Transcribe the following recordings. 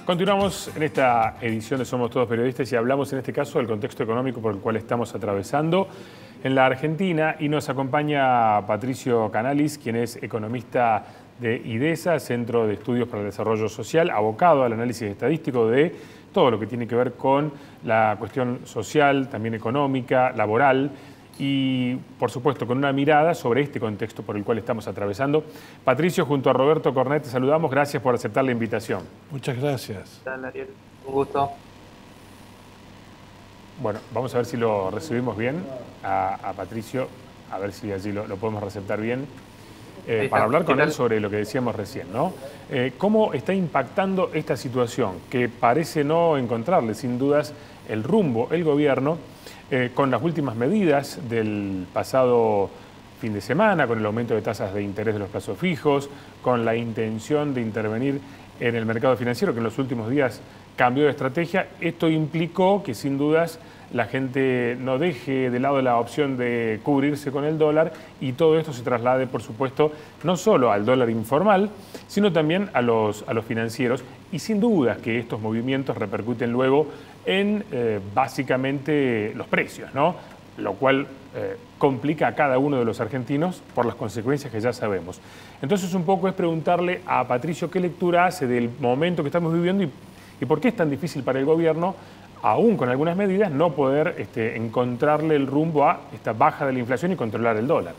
Continuamos en esta edición de Somos Todos Periodistas y hablamos en este caso del contexto económico por el cual estamos atravesando en la Argentina, y nos acompaña Patricio Canalis, quien es economista de IDESA, Centro de Estudios para el Desarrollo Social, abocado al análisis estadístico de todo lo que tiene que ver con la cuestión social, también económica, laboral, y por supuesto con una mirada sobre este contexto por el cual estamos atravesando. Patricio, junto a Roberto Cornet, te saludamos. Gracias por aceptar la invitación. Muchas gracias. ¿Qué tal, Ariel? Un gusto. Bueno, vamos a ver si lo recibimos bien a Patricio, a ver si allí lo podemos receptar bien, para hablar con él sobre lo que decíamos recién, ¿no? ¿Cómo está impactando esta situación que parece no encontrarle, sin dudas, el rumbo, el gobierno, con las últimas medidas del pasado fin de semana, con el aumento de tasas de interés de los plazos fijos, con la intención de intervenir en el mercado financiero, que en los últimos días cambió de estrategia? Esto implicó que sin dudas la gente no deje de lado la opción de cubrirse con el dólar, y todo esto se traslade, por supuesto, no solo al dólar informal, sino también a los financieros. Y sin dudas que estos movimientos repercuten luego en básicamente los precios, ¿no? Lo cual complica a cada uno de los argentinos por las consecuencias que ya sabemos. Entonces, un poco es preguntarle a Patricio qué lectura hace del momento que estamos viviendo y por qué es tan difícil para el gobierno, aún con algunas medidas, no poder encontrarle el rumbo a esta baja de la inflación y controlar el dólar.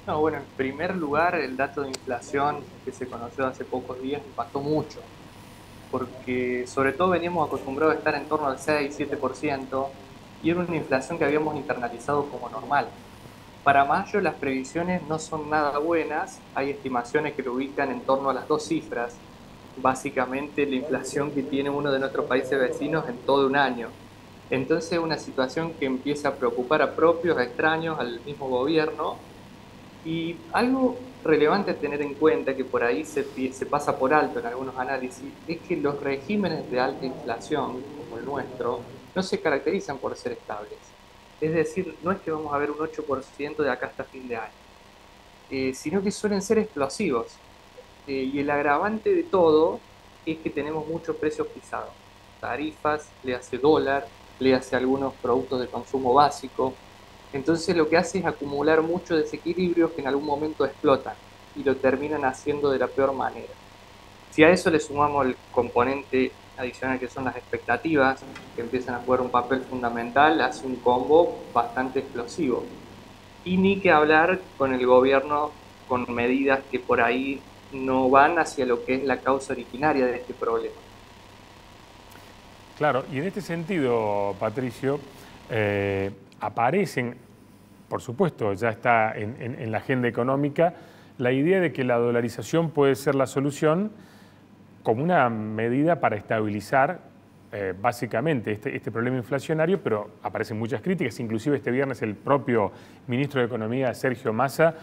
No, bueno, en primer lugar, el dato de inflación que se conoció hace pocos días impactó mucho, porque sobre todo veníamos acostumbrados a estar en torno al 6-7%, y era una inflación que habíamos internalizado como normal. Para mayo las previsiones no son nada buenas, hay estimaciones que lo ubican en torno a las 2 cifras, básicamente la inflación que tiene uno de nuestros países vecinos en todo un año. Entonces es una situación que empieza a preocupar a propios, a extraños, al mismo gobierno. Y algo relevante a tener en cuenta, que por ahí se pasa por alto en algunos análisis, es que los regímenes de alta inflación, como el nuestro, no se caracterizan por ser estables. Es decir, no es que vamos a ver un 8% de acá hasta fin de año, sino que suelen ser explosivos. Y el agravante de todo es que tenemos muchos precios pisados. Tarifas, le hace dólar, le hace algunos productos de consumo básico. Entonces lo que hace es acumular muchos desequilibrios que en algún momento explotan y lo terminan haciendo de la peor manera. Si a eso le sumamos el componente adicional que son las expectativas, que empiezan a jugar un papel fundamental, hace un combo bastante explosivo. Y ni que hablar con el gobierno con medidas que por ahí no van hacia lo que es la causa originaria de este problema. Claro, y en este sentido, Patricio, aparecen, por supuesto, ya está en la agenda económica, la idea de que la dolarización puede ser la solución como una medida para estabilizar básicamente este problema inflacionario, pero aparecen muchas críticas. Inclusive este viernes el propio ministro de Economía, Sergio Massa,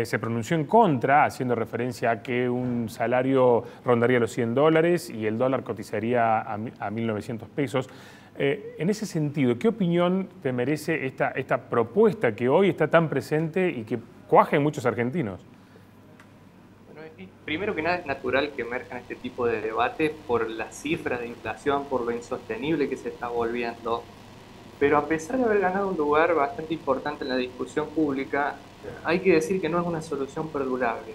se pronunció en contra, haciendo referencia a que un salario rondaría los $100 y el dólar cotizaría a 1.900 pesos. En ese sentido, ¿qué opinión te merece esta propuesta que hoy está tan presente y que cuaja en muchos argentinos? Primero que nada, es natural que emerjan este tipo de debates por las cifras de inflación, por lo insostenible que se está volviendo. Pero a pesar de haber ganado un lugar bastante importante en la discusión pública, hay que decir que no es una solución perdurable.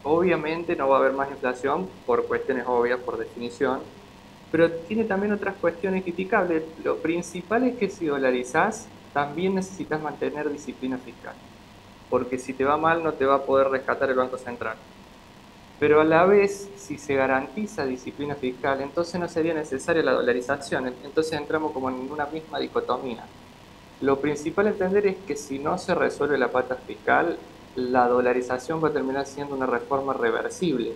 Obviamente no va a haber más inflación por cuestiones obvias, por definición, pero tiene también otras cuestiones criticables. Lo principal es que si dolarizás, también necesitas mantener disciplina fiscal, porque si te va mal no te va a poder rescatar el Banco Central. Pero a la vez, si se garantiza disciplina fiscal, entonces no sería necesaria la dolarización. Entonces entramos como en una misma dicotomía. Lo principal a entender es que si no se resuelve la pata fiscal, la dolarización va a terminar siendo una reforma reversible.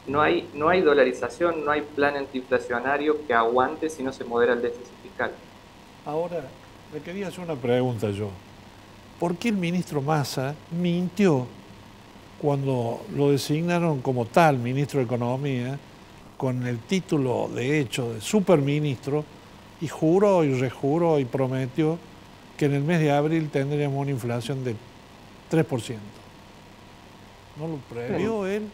No hay dolarización, no hay plan antiinflacionario que aguante si no se modera el déficit fiscal. Ahora, le quería hacer una pregunta yo. ¿Por qué el ministro Massa mintió cuando lo designaron como tal ministro de Economía, con el título de hecho de superministro, y juró y rejuró y prometió que en el mes de abril tendríamos una inflación de 3%? ¿No lo previó él?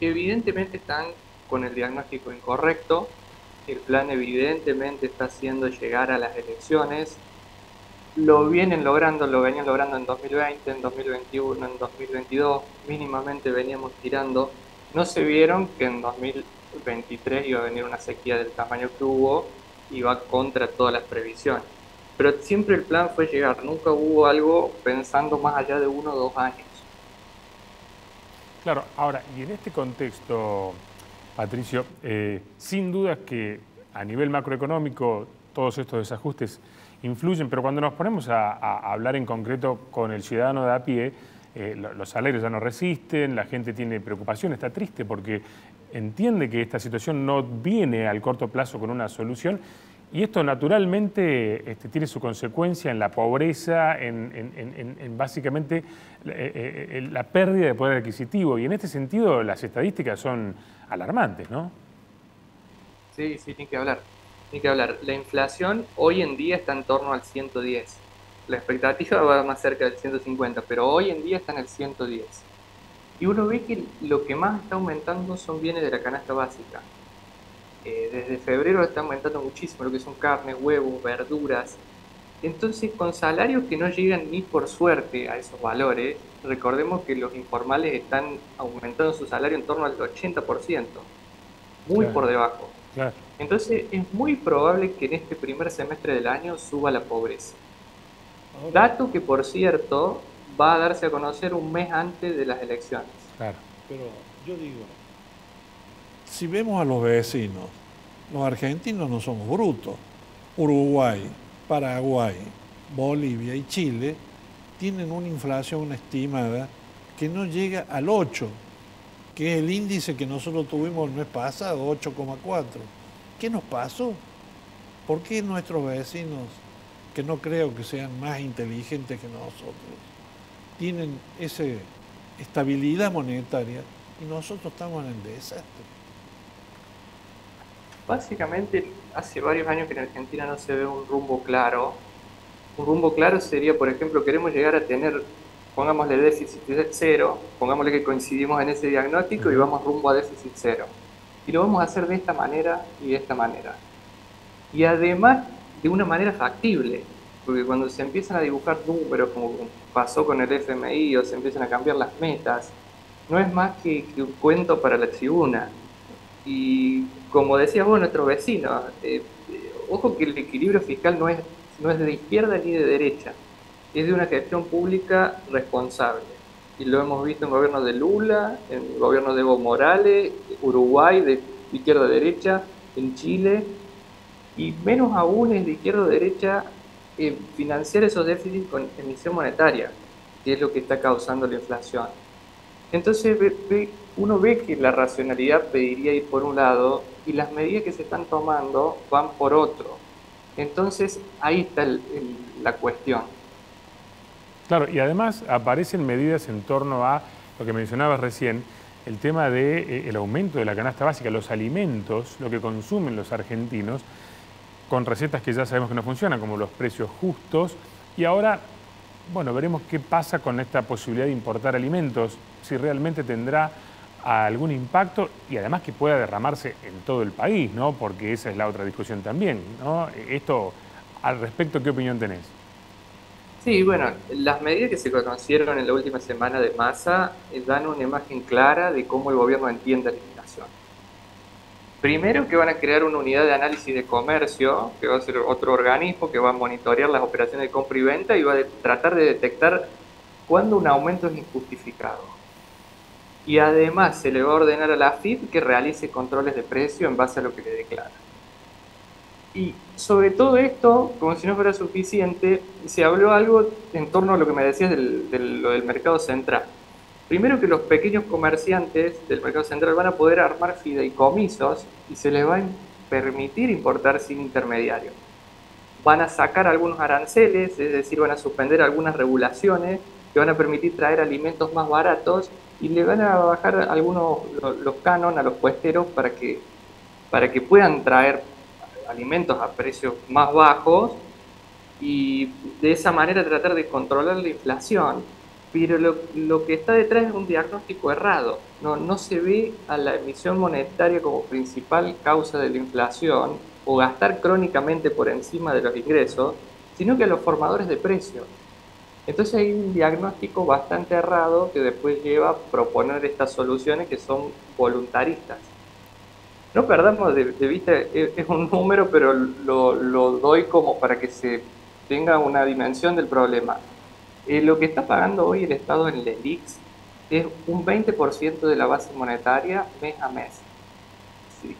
evidentemente están con el diagnóstico incorrecto. El plan evidentemente está haciendo llegar a las elecciones. Lo venían logrando en 2020, en 2021, en 2022, mínimamente veníamos tirando. No se vieron que en 2023 iba a venir una sequía del tamaño que hubo y va contra todas las previsiones. Pero siempre el plan fue llegar, nunca hubo algo pensando más allá de 1 o 2 años. Claro, ahora, y en este contexto, Patricio, sin duda que a nivel macroeconómico todos estos desajustes influyen, pero cuando nos ponemos a hablar en concreto con el ciudadano de a pie, los salarios ya no resisten, la gente tiene preocupación, está triste porque entiende que esta situación no viene al corto plazo con una solución y esto naturalmente tiene su consecuencia en la pobreza, en básicamente la pérdida de poder adquisitivo y en este sentido las estadísticas son alarmantes, ¿no? Sí, sí, ni que hablar. Ni que hablar. La inflación hoy en día está en torno al 110. La expectativa va más cerca del 150, pero hoy en día está en el 110. Y uno ve que lo que más está aumentando son bienes de la canasta básica. Desde febrero está aumentando muchísimo lo que son carnes, huevos, verduras. Entonces, con salarios que no llegan ni por suerte a esos valores, recordemos que los informales están aumentando su salario en torno al 80%, muy Claro, por debajo. claro. Entonces, es muy probable que en este primer semestre del año suba la pobreza. Ahora, Dato que, por cierto, va a darse a conocer un mes antes de las elecciones. Claro. pero yo digo, si vemos a los vecinos, los argentinos no somos brutos. Uruguay, Paraguay, Bolivia y Chile tienen una inflación estimada que no llega al 8, que es el índice que nosotros tuvimos el mes pasado, 8,4. ¿Qué nos pasó? ¿Por qué nuestros vecinos, que no creo que sean más inteligentes que nosotros, tienen esa estabilidad monetaria y nosotros estamos en el desastre? Básicamente, hace varios años que en Argentina no se ve un rumbo claro. Un rumbo claro sería, por ejemplo, queremos llegar a tener, pongámosle déficit cero, pongámosle que coincidimos en ese diagnóstico y vamos rumbo a déficit cero. Y lo vamos a hacer de esta manera y de esta manera. Y además de una manera factible, porque cuando se empiezan a dibujar números, como pasó con el FMI, o se empiezan a cambiar las metas, no es más que un cuento para la tribuna. Y como decías vos, nuestros vecinos, ojo que el equilibrio fiscal no es de izquierda ni de derecha, es de una gestión pública responsable. Y lo hemos visto en gobiernos de Lula, en gobiernos de Evo Morales, Uruguay de izquierda a derecha, en Chile, y menos aún es de izquierda a derecha financiar esos déficits con emisión monetaria, que es lo que está causando la inflación. Entonces uno ve que la racionalidad pediría ir por un lado y las medidas que se están tomando van por otro. Entonces ahí está la cuestión. Claro, y además aparecen medidas en torno a lo que mencionabas recién, el tema del aumento de la canasta básica, los alimentos, lo que consumen los argentinos, con recetas que ya sabemos que no funcionan, como los precios justos. Y ahora, bueno, veremos qué pasa con esta posibilidad de importar alimentos, si realmente tendrá algún impacto y además que pueda derramarse en todo el país, ¿no? Porque esa es la otra discusión también, ¿no? Esto, al respecto, ¿qué opinión tenés? Sí, bueno, las medidas que se conocieron en la última semana de Massa dan una imagen clara de cómo el gobierno entiende la inflación. Primero que van a crear una unidad de análisis de comercio, que va a ser otro organismo que va a monitorear las operaciones de compra y venta y va a tratar de detectar cuándo un aumento es injustificado. Y además se le va a ordenar a la AFIP que realice controles de precio en base a lo que le declara. Y sobre todo esto, como si no fuera suficiente, se habló algo en torno a lo que me decías lo del mercado central. Primero que los pequeños comerciantes del mercado central van a poder armar fideicomisos y se les va a permitir importar sin intermediario. Van a sacar algunos aranceles, es decir, van a suspender algunas regulaciones que van a permitir traer alimentos más baratos y le van a bajar algunos los cánones a los puesteros para que puedan traer alimentos a precios más bajos y de esa manera tratar de controlar la inflación. pero lo que está detrás es un diagnóstico errado. No se ve a la emisión monetaria como principal causa de la inflación o gastar crónicamente por encima de los ingresos, sino que a los formadores de precios. Entonces hay un diagnóstico bastante errado que después lleva a proponer estas soluciones que son voluntaristas. No perdamos de vista, es un número, pero lo doy como para que se tenga una dimensión del problema. Lo que está pagando hoy el Estado en el ELIX es un 20% de la base monetaria mes a mes.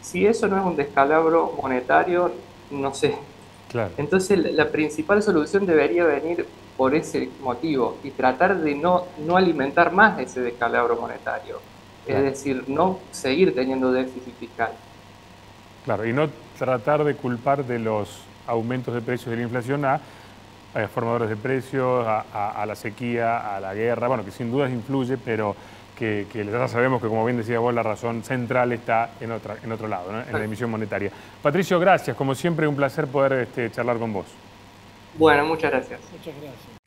Si eso no es un descalabro monetario, no sé. Claro. Entonces la principal solución debería venir por ese motivo y tratar de no alimentar más ese descalabro monetario. Es decir, no seguir teniendo déficit fiscal. Claro, y no tratar de culpar de los aumentos de precios de la inflación a formadores de precios, a la sequía, a la guerra, bueno, que sin dudas influye, pero que ya sabemos que, como bien decías vos, la razón central está en otro lado, ¿no? En la emisión monetaria. Patricio, gracias. Como siempre, un placer poder charlar con vos. Bueno, muchas gracias. Muchas gracias.